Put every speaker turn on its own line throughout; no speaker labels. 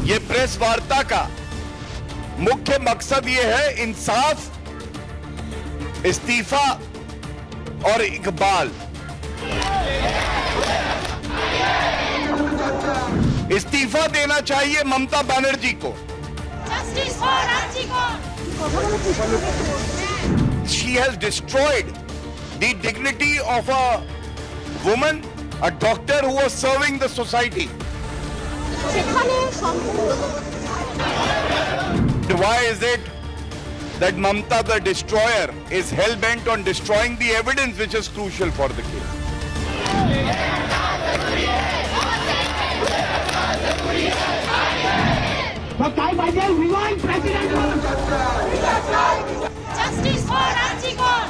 ये प्रेस वार्ता का मुख्य मकसद ये है इंसाफ, इस्तीफा और इकबाल। इस्तीफा देना चाहिए ममता बनर्जी को।
Justice for Archie Gore.
She has destroyed the dignity of a woman, a doctor who was serving the society. Why is it that Mamta the destroyer is hell-bent on destroying the evidence which is crucial for the case?
Justice for Archie Gore.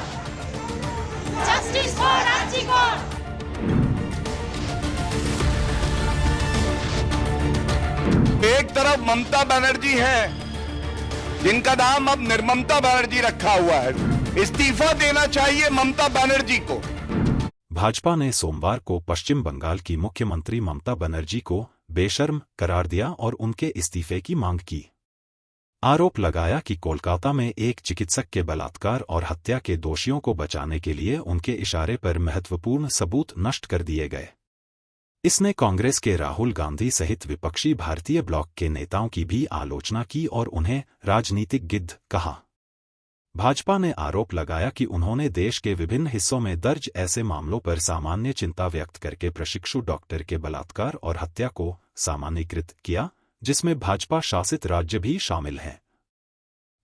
Justice for Archie Gore.
एक तरफ ममता बनर्जी है जिनका नाम अब निर्ममता बनर्जी रखा हुआ है। इस्तीफा देना चाहिए ममता बनर्जी को।
भाजपा ने सोमवार को पश्चिम बंगाल की मुख्यमंत्री ममता बनर्जी को बेशर्म करार दिया और उनके इस्तीफे की मांग की। आरोप लगाया कि कोलकाता में एक चिकित्सक के बलात्कार और हत्या के दोषियों को बचाने के लिए उनके इशारे पर महत्वपूर्ण सबूत नष्ट कर दिए गए। इसने कांग्रेस के राहुल गांधी सहित विपक्षी भारतीय ब्लॉक के नेताओं की भी आलोचना की और उन्हें राजनीतिक गिद्ध कहा। भाजपा ने आरोप लगाया कि उन्होंने देश के विभिन्न हिस्सों में दर्ज ऐसे मामलों पर सामान्य चिंता व्यक्त करके प्रशिक्षु डॉक्टर के बलात्कार और हत्या को सामान्यीकृत किया, जिसमें भाजपा शासित राज्य भी शामिल हैं।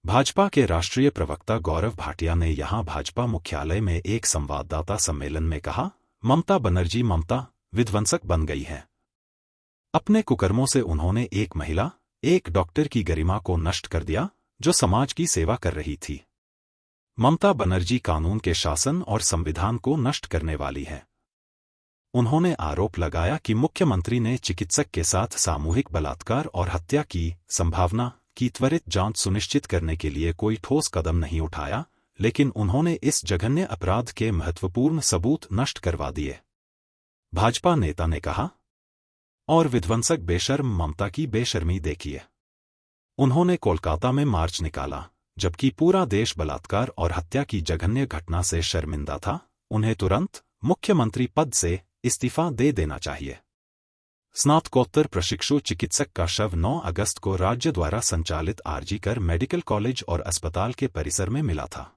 भाजपा के राष्ट्रीय प्रवक्ता गौरव भाटिया ने यहां भाजपा मुख्यालय में एक संवाददाता सम्मेलन में कहा, ममता बनर्जी ममता विध्वंसक बन गई है। अपने कुकर्मों से उन्होंने एक महिला, एक डॉक्टर की गरिमा को नष्ट कर दिया जो समाज की सेवा कर रही थी। ममता बनर्जी कानून के शासन और संविधान को नष्ट करने वाली है। उन्होंने आरोप लगाया कि मुख्यमंत्री ने चिकित्सक के साथ सामूहिक बलात्कार और हत्या की संभावना की त्वरित जांच सुनिश्चित करने के लिए कोई ठोस कदम नहीं उठाया, लेकिन उन्होंने इस जघन्य अपराध के महत्वपूर्ण सबूत नष्ट करवा दिए। भाजपा नेता ने कहा, और विध्वंसक बेशर्म ममता की बेशर्मी देखिए। उन्होंने कोलकाता में मार्च निकाला, जबकि पूरा देश बलात्कार और हत्या की जघन्य घटना से शर्मिंदा था। उन्हें तुरंत मुख्यमंत्री पद से इस्तीफा दे देना चाहिए। स्नातकोत्तर प्रशिक्षु चिकित्सक का शव 9 अगस्त को राज्य द्वारा संचालित आरजी कर मेडिकल कॉलेज और अस्पताल के परिसर में मिला था।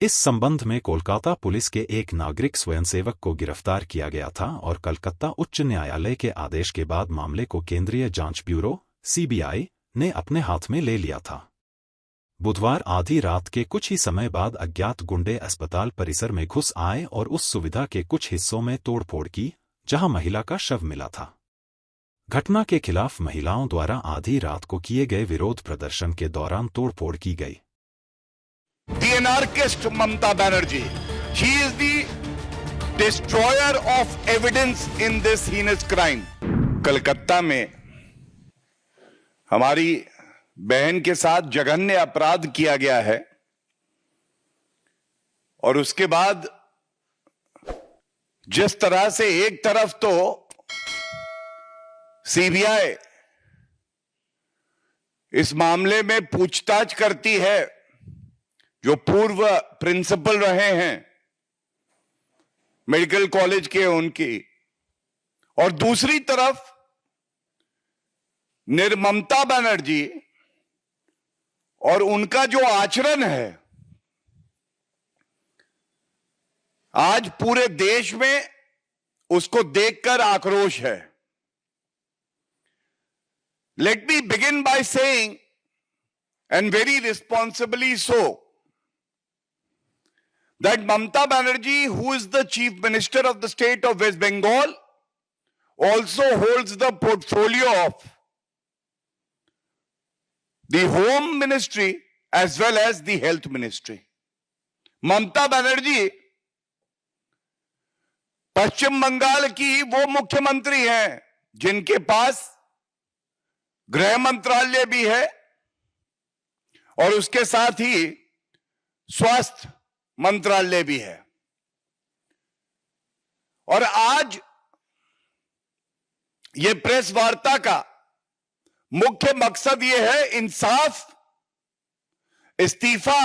इस संबंध में कोलकाता पुलिस के एक नागरिक स्वयंसेवक को गिरफ्तार किया गया था और कलकत्ता उच्च न्यायालय के आदेश के बाद मामले को केंद्रीय जांच ब्यूरो (सीबीआई) ने अपने हाथ में ले लिया था। बुधवार आधी रात के कुछ ही समय बाद अज्ञात गुंडे अस्पताल परिसर में घुस आए और उस सुविधा के कुछ हिस्सों में तोड़फोड़ की जहां महिला का शव मिला था। घटना के खिलाफ महिलाओं द्वारा आधी रात को किए गए विरोध प्रदर्शन के दौरान तोड़फोड़ की गई।
The anarchist Mamta Banerjee, she is the destroyer of evidence in this heinous crime. Calcutta में हमारी बहन के साथ जघन्य अपराध किया गया है और उसके बाद जिस तरह से एक तरफ तो सीबीआई इस मामले में पूछताछ करती है जो पूर्व प्रिंसिपल रहे हैं मेडिकल कॉलेज के उनकी, और दूसरी तरफ निर्ममता बनर्जी और उनका जो आचरण है, आज पूरे देश में उसको देखकर आक्रोश है। Let me begin by saying, and very responsibly so, that Mamta Banerjee, who is the Chief Minister of the state of West Bengal, also holds the portfolio of the Home Ministry as well as the Health Ministry. Mamta Banerjee पश्चिम बंगाल की वो मुख्यमंत्री हैं जिनके पास गृह मंत्रालय भी है और उसके साथ ही स्वास्थ्य मंत्रालय भी है। और आज ये प्रेस वार्ता का मुख्य मकसद यह है इंसाफ, इस्तीफा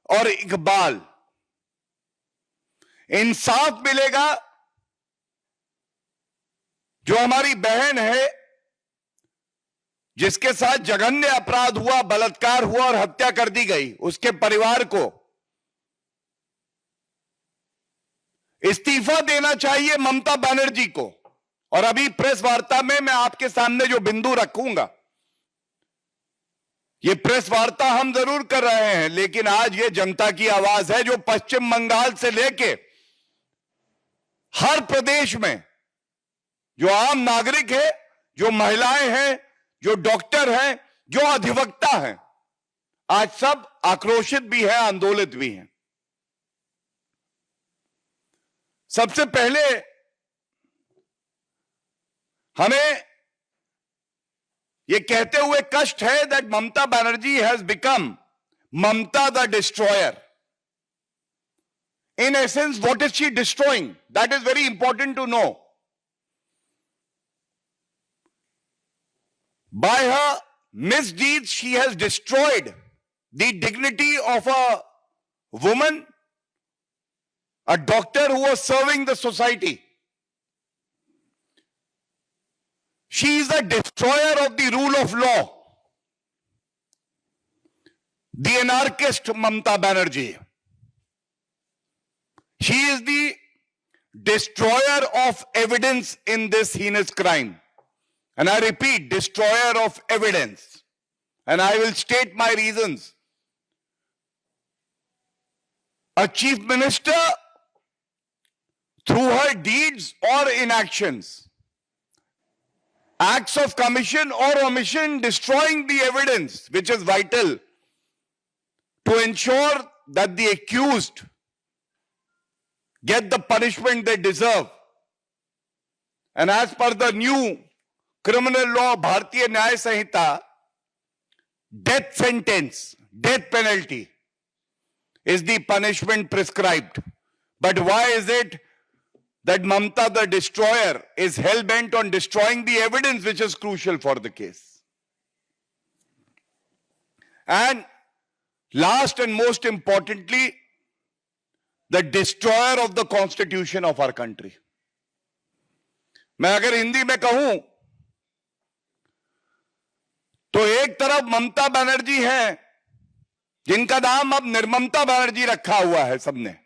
और इकबाल। इंसाफ मिलेगा, जो हमारी बहन है जिसके साथ जघन्य अपराध हुआ, बलात्कार हुआ और हत्या कर दी गई, उसके परिवार को इस्तीफा देना चाहिए ममता बनर्जी को। और अभी प्रेस वार्ता में मैं आपके सामने जो बिंदु रखूंगा, ये प्रेस वार्ता हम जरूर कर रहे हैं, लेकिन आज ये जनता की आवाज है जो पश्चिम बंगाल से लेके हर प्रदेश में जो आम नागरिक है, जो महिलाएं हैं, जो डॉक्टर हैं, जो अधिवक्ता हैं, आज सब आक्रोशित भी हैं, आंदोलित भी हैं। सबसे पहले हमें यह कहते हुए कष्ट है that Mamata Banerjee has become Mamata the destroyer. In essence, what is she destroying? That is very important to know. By her misdeeds, she has destroyed the dignity of a woman, a doctor who was serving the society. She is a destroyer of the rule of law. The anarchist Mamta Banerjee. She is the destroyer of evidence in this heinous crime. And I repeat, destroyer of evidence. And I will state my reasons. A chief minister, through her deeds or inactions, acts of commission or omission, destroying the evidence, which is vital to ensure that the accused get the punishment they deserve. And as per the new criminal law, Bharatiya Nyaya Sanhita, death sentence, death penalty is the punishment prescribed. But why is it that Mamta the destroyer is hell-bent on destroying the evidence which is crucial for the case? And last and most importantly, the destroyer of the constitution of our country. मैं अगर हिंदी में कहूं तो एक तरफ ममता बनर्जी हैं जिनका नाम अब निर्ममता बनर्जी रखा हुआ है सबने।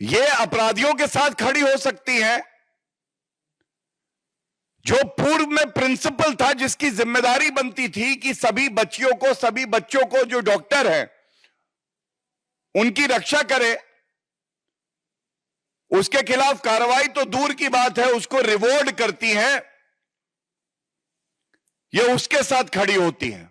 ये अपराधियों के साथ खड़ी हो सकती हैं जो पूर्व में प्रिंसिपल था, जिसकी जिम्मेदारी बनती थी कि सभी बच्चों को जो डॉक्टर हैं उनकी रक्षा करे, उसके खिलाफ कार्रवाई तो दूर की बात है, उसको रिवॉर्ड करती हैं, ये उसके साथ खड़ी होती हैं।